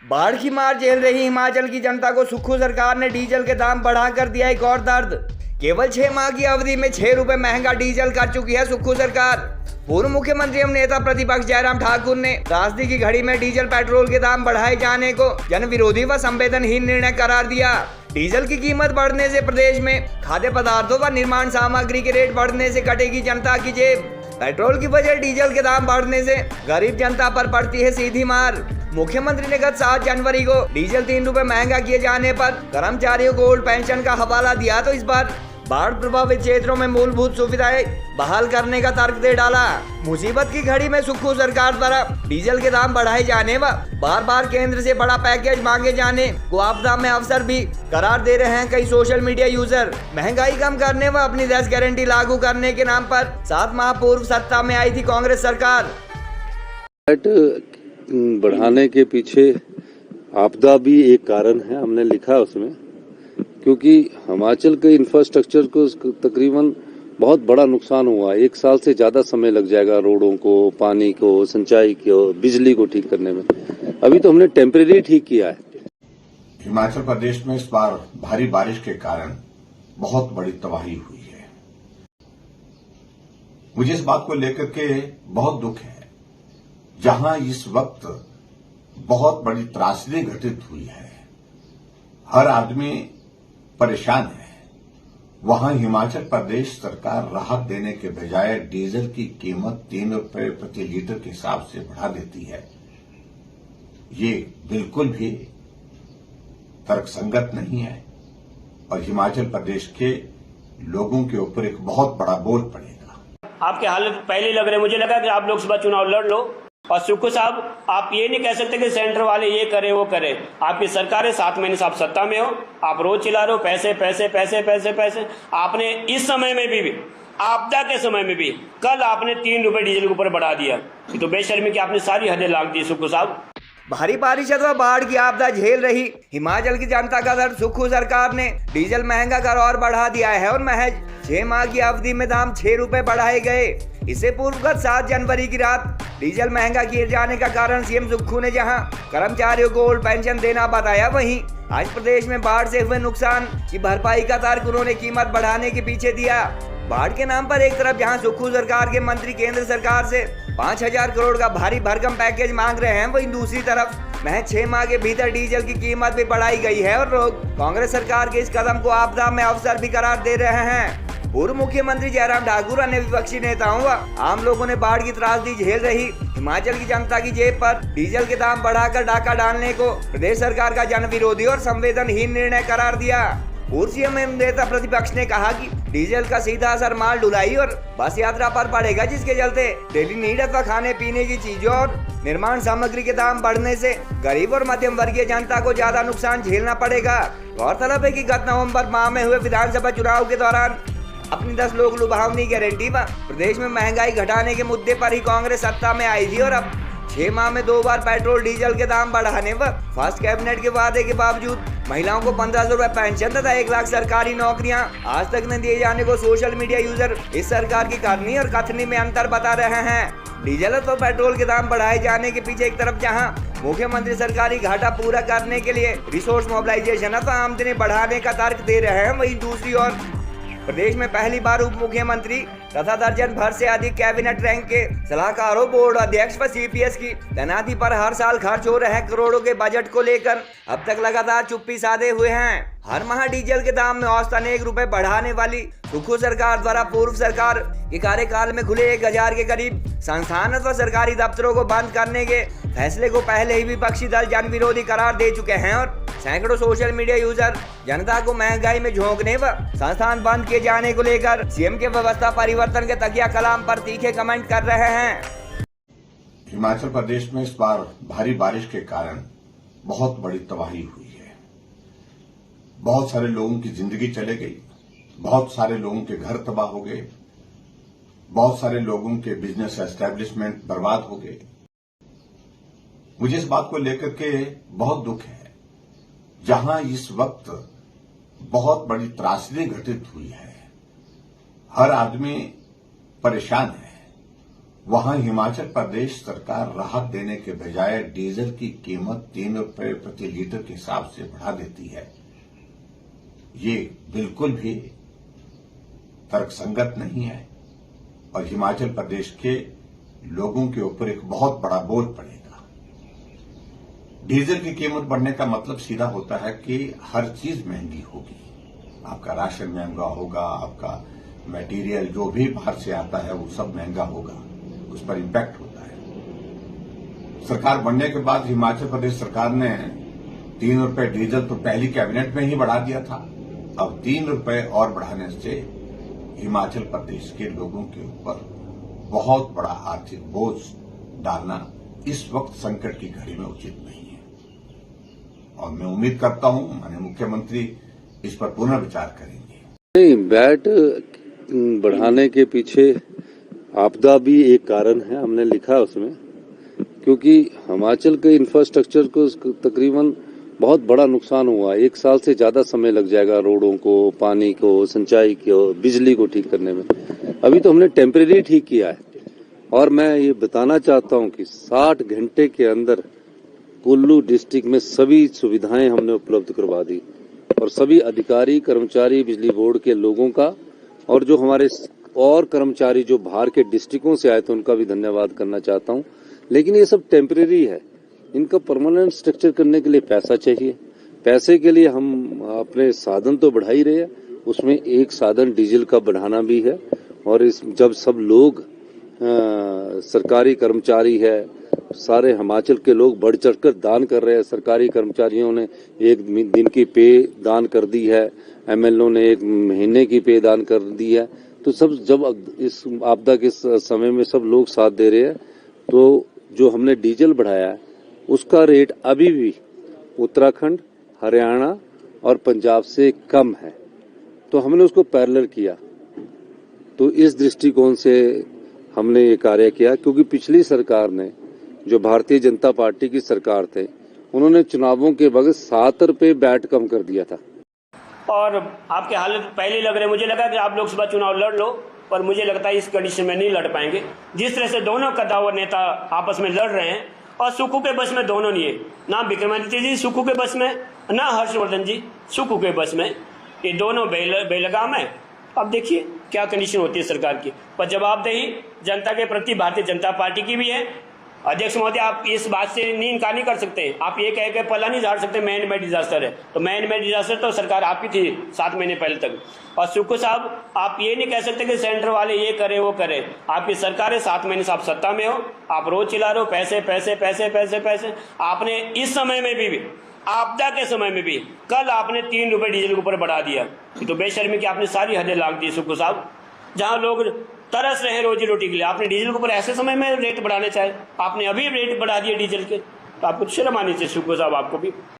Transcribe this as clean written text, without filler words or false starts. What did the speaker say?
बाढ़ की मार झेल रही हिमाचल की जनता को सुक्खू सरकार ने डीजल के दाम बढ़ाकर दिया एक और दर्द। केवल 6 माह की अवधि में 6 रुपए महंगा डीजल कर चुकी है सुक्खू सरकार। पूर्व मुख्यमंत्री एवं नेता प्रतिपक्ष जयराम ठाकुर ने त्रासदी की घड़ी में डीजल पेट्रोल के दाम बढ़ाए जाने को जन विरोधी व संवेदनहीन निर्णय करार दिया। डीजल की कीमत बढ़ने से प्रदेश में खाद्य पदार्थों व निर्माण सामग्री के रेट बढ़ने से कटेगी जनता की जेब। पेट्रोल की वजह डीजल के दाम बढ़ने से गरीब जनता पर पड़ती है सीधी मार। मुख्यमंत्री ने गत 7 जनवरी को डीजल 3 रुपए महंगा किए जाने पर कर्मचारियों को ओल्ड पेंशन का हवाला दिया, तो इस बार बाढ़ प्रभावित क्षेत्रों में मूलभूत सुविधाएं बहाल करने का तर्क दे डाला। मुसीबत की घड़ी में सुक्खू सरकार द्वारा डीजल के दाम बढ़ाए जाने व बार बार केंद्र से बड़ा पैकेज मांगे जाने को आपदा में अवसर भी करार दे रहे हैं कई सोशल मीडिया यूजर। महंगाई कम करने व अपनी 10 गारंटी लागू करने के नाम पर 7 माह पूर्व सत्ता में आई थी कांग्रेस सरकार। बढ़ाने के पीछे आपदा भी एक कारण है, हमने लिखा उसमें, क्योंकि हिमाचल के इंफ्रास्ट्रक्चर को तकरीबन बहुत बड़ा नुकसान हुआ। 1 साल से ज्यादा समय लग जाएगा रोडों को, पानी को, सिंचाई को, बिजली को ठीक करने में। अभी तो हमने टेम्परेरी ठीक किया है। हिमाचल प्रदेश में इस बार भारी बारिश के कारण बहुत बड़ी तबाही हुई है। मुझे इस बात को लेकर के बहुत दुख है। जहां इस वक्त बहुत बड़ी त्रासदी घटित हुई है, हर आदमी परेशान है, वहां हिमाचल प्रदेश सरकार राहत देने के बजाय डीजल की कीमत 3 रुपए प्रति लीटर के हिसाब से बढ़ा देती है। ये बिल्कुल भी तर्कसंगत नहीं है और हिमाचल प्रदेश के लोगों के ऊपर एक बहुत बड़ा बोझ पड़ेगा। आपके हालत पहले लग रहे, मुझे लगा कि आप लोकसभा चुनाव लड़ लो। और सुक्खू साहब, आप ये नहीं कह सकते कि सेंटर वाले ये करे वो करे। आपकी सरकार है, 7 महीने से आप सत्ता में हो, आप रोज चिल्ला रहे हो पैसे पैसे पैसे पैसे पैसे। आपने इस समय में भी आपदा के समय में भी कल आपने 3 रुपए डीजल के ऊपर बढ़ा दिया। तो बेशर्मी की आपने सारी हदें लांघ दी सुक्खू साहब। भारी बारिश अथवा बाढ़ की आपदा झेल रही हिमाचल की जनता का दर्द सुक्खू सरकार ने डीजल महंगा कर और बढ़ा दिया है और महज 6 माह की अवधि में दाम 6 रुपए बढ़ाए गए। इससे पूर्व गत 7 जनवरी की रात डीजल महंगा किए जाने का कारण सीएम सुक्खू ने जहां कर्मचारियों को ओल्ड पेंशन देना बताया, वहीं आज प्रदेश में बाढ़ से हुए नुकसान की भरपाई का तर्क उन्होंने कीमत बढ़ाने के पीछे दिया। बाढ़ के नाम पर एक तरफ जहां सुक्खू सरकार के मंत्री केंद्र सरकार से 5,000 करोड़ का भारी भरकम पैकेज मांग रहे हैं, वहीं दूसरी तरफ महज 6 माह के भीतर डीजल की कीमत भी बढ़ाई गई है और लोग कांग्रेस सरकार के इस कदम को आपदा में अवसर भी करार दे रहे हैं। पूर्व मुख्यमंत्री जयराम ठाकुर, अन्य विपक्षी नेताओं व आम लोगों ने बाढ़ की त्रासदी झेल रही हिमाचल की जनता की जेब पर डीजल के दाम बढ़ाकर डाका डालने को प्रदेश सरकार का जन विरोधी और संवेदनहीन निर्णय करार दिया। पूर्व सीएम एवं नेता प्रतिपक्ष ने कहा कि डीजल का सीधा असर माल ढुलाई और बस यात्रा पर पड़ेगा, जिसके चलते डेली नीड अथवा खाने पीने की चीजों और निर्माण सामग्री के दाम बढ़ने से गरीब और मध्यम वर्गीय जनता को ज्यादा नुकसान झेलना पड़ेगा। गौरतलब है कि गत नवंबर माह में हुए विधानसभा चुनाव के दौरान अपनी 10 लोक लुभावनी गारंटी व प्रदेश में महंगाई घटाने के मुद्दे पर ही कांग्रेस सत्ता में आई थी और अब 6 माह में 2 बार पेट्रोल डीजल के दाम बढ़ाने व फर्स्ट कैबिनेट के वादे के बावजूद महिलाओं को 1500 रुपए पेंशन तथा 1 लाख सरकारी नौकरियां आज तक न दिए जाने को सोशल मीडिया यूजर इस सरकार की करनी और कथनी में अंतर बता रहे हैं। डीजल और पेट्रोल के दाम बढ़ाए जाने के पीछे एक तरफ जहां मुख्यमंत्री सरकारी घाटा पूरा करने के लिए रिसोर्स मोबिलाइजेशन अथवा आमदनी बढ़ाने का तर्क दे रहे हैं, वहीं दूसरी ओर प्रदेश में पहली बार उप मुख्यमंत्री तथा दर्जन भर से अधिक कैबिनेट रैंक के सलाहकारों, बोर्ड अध्यक्ष व सीपीएस की तैनाती पर हर साल खर्च हो रहे करोड़ों के बजट को लेकर अब तक लगातार चुप्पी साधे हुए हैं। हर माह डीजल के दाम में औसतन 1 रुपए बढ़ाने वाली सुक्खू सरकार द्वारा पूर्व सरकार के कार्यकाल में खुले 1000 के करीब संस्थान अथवा सरकारी दफ्तरों को बंद करने के फैसले को पहले ही विपक्षी दल जन विरोधी करार दे चुके हैं और सैकड़ों सोशल मीडिया यूजर जनता को महंगाई में झोंकने व संस्थान बंद किए जाने को लेकर सीएम के व्यवस्था परिवर्तन के तकिया कलाम पर तीखे कमेंट कर रहे हैं। हिमाचल प्रदेश में इस बार भारी बारिश के कारण बहुत बड़ी तबाही हुई है। बहुत सारे लोगों की जिंदगी चले गई, बहुत सारे लोगों के घर तबाह हो गए, बहुत सारे लोगों के बिजनेस एस्टेब्लिशमेंट बर्बाद हो गए। मुझे इस बात को लेकर के बहुत दुख है। जहां इस वक्त बहुत बड़ी त्रासदी घटित हुई है, हर आदमी परेशान है, वहां हिमाचल प्रदेश सरकार राहत देने के बजाय डीजल की कीमत 3 रुपए प्रति लीटर के हिसाब से बढ़ा देती है। ये बिल्कुल भी तर्कसंगत नहीं है और हिमाचल प्रदेश के लोगों के ऊपर एक बहुत बड़ा बोझ पड़ेगा। डीजल की कीमत बढ़ने का मतलब सीधा होता है कि हर चीज महंगी होगी। आपका राशन महंगा होगा, आपका मटेरियल जो भी बाहर से आता है वो सब महंगा होगा, उस पर इंपैक्ट होता है। सरकार बनने के बाद हिमाचल प्रदेश सरकार ने 3 रुपए डीजल तो पहली कैबिनेट में ही बढ़ा दिया था। अब 3 रुपए और बढ़ाने से हिमाचल प्रदेश के लोगों के ऊपर बहुत बड़ा आर्थिक बोझ डालना इस वक्त संकट की घड़ी में उचित नहीं है और मैं उम्मीद करता हूं माननीय मुख्यमंत्री इस पर पुनर्विचार करेंगे। नहीं, वैट बढ़ाने के पीछे आपदा भी एक कारण है, हमने लिखा उसमें, क्योंकि हिमाचल के इंफ्रास्ट्रक्चर को तकरीबन बहुत बड़ा नुकसान हुआ। 1 साल से ज्यादा समय लग जाएगा रोडों को, पानी को, सिंचाई को, बिजली को ठीक करने में। अभी तो हमने टेम्परेरी ठीक किया है और मैं ये बताना चाहता हूं कि 60 घंटे के अंदर कुल्लू डिस्ट्रिक्ट में सभी सुविधाएं हमने उपलब्ध करवा दी और सभी अधिकारी, कर्मचारी, बिजली बोर्ड के लोगों का और जो हमारे और कर्मचारी जो बाहर के डिस्ट्रिक्टों से आए थे उनका भी धन्यवाद करना चाहता हूं। लेकिन ये सब टेम्परेरी है, इनका परमानेंट स्ट्रक्चर करने के लिए पैसा चाहिए। पैसे के लिए हम अपने साधन तो बढ़ा ही रहे हैं, उसमें एक साधन डीजल का बढ़ाना भी है और इस जब सब लोग सरकारी कर्मचारी है, सारे हिमाचल के लोग बढ़ चढ़कर दान कर रहे हैं। सरकारी कर्मचारियों ने 1 दिन की पे दान कर दी है, एमएलओ ने 1 महीने की पे दान कर दी है। तो सब जब इस आपदा के समय में सब लोग साथ दे रहे हैं, तो जो हमने डीजल बढ़ाया है उसका रेट अभी भी उत्तराखंड, हरियाणा और पंजाब से कम है, तो हमने उसको पैरेलल किया। तो इस दृष्टिकोण से हमने ये कार्य किया, क्योंकि पिछली सरकार ने, जो भारतीय जनता पार्टी की सरकार थे, उन्होंने चुनावों के वक्त 7 रुपए वैट कम कर दिया था। और आपके हालत पहले लग रहे, मुझे लगा कि आप लोकसभा चुनाव लड़ लो, पर मुझे लगता है इस कंडीशन में नहीं लड़ पाएंगे। जिस तरह से दोनों कद्दावर नेता आपस में लड़ रहे हैं और सुक्खू के बस में दोनों नहीं है, ना विक्रमादित्य जी सुक्खू के बस में, ना हर्षवर्धन जी सुक्खू के बस में, ये दोनों बेलगाम है। अब देखिए क्या कंडीशन होती है सरकार की, पर जवाबदेही जनता के प्रति भारतीय जनता पार्टी की भी है। अध्यक्ष महोदय, आप इस बात से इनकार नहीं कर सकते, आप ये कह के पल्ला नहीं झाड़ सकते मैन मेड डिजास्टर है, तो मैन मेड डिजास्टर तो सरकार आपकी थी 7 महीने पहले तक। और सुक्खू साहब, आप ये नहीं कह सकते कि सेंटर वाले ये करे वो करे, आपकी सरकार है, 7 महीने से आप सत्ता में हो, आप रोज चिल्ला रहे हो पैसे पैसे पैसे पैसे पैसे। आपने इस समय में भी आपदा के समय में भी कल आपने 3 रुपए डीजल के ऊपर बढ़ा दिया, तो बेशर्मी की आपने सारी हदें लांघ दी सुक्खू साहब। जहां लोग तरस रहे हैं रोजी रोटी के लिए, आपने डीजल के ऊपर ऐसे समय में रेट बढ़ाने चाहे, आपने अभी रेट बढ़ा दिए डीजल के, तो आपको शर्म आनी चाहिए सुक्खू साहब, आपको भी।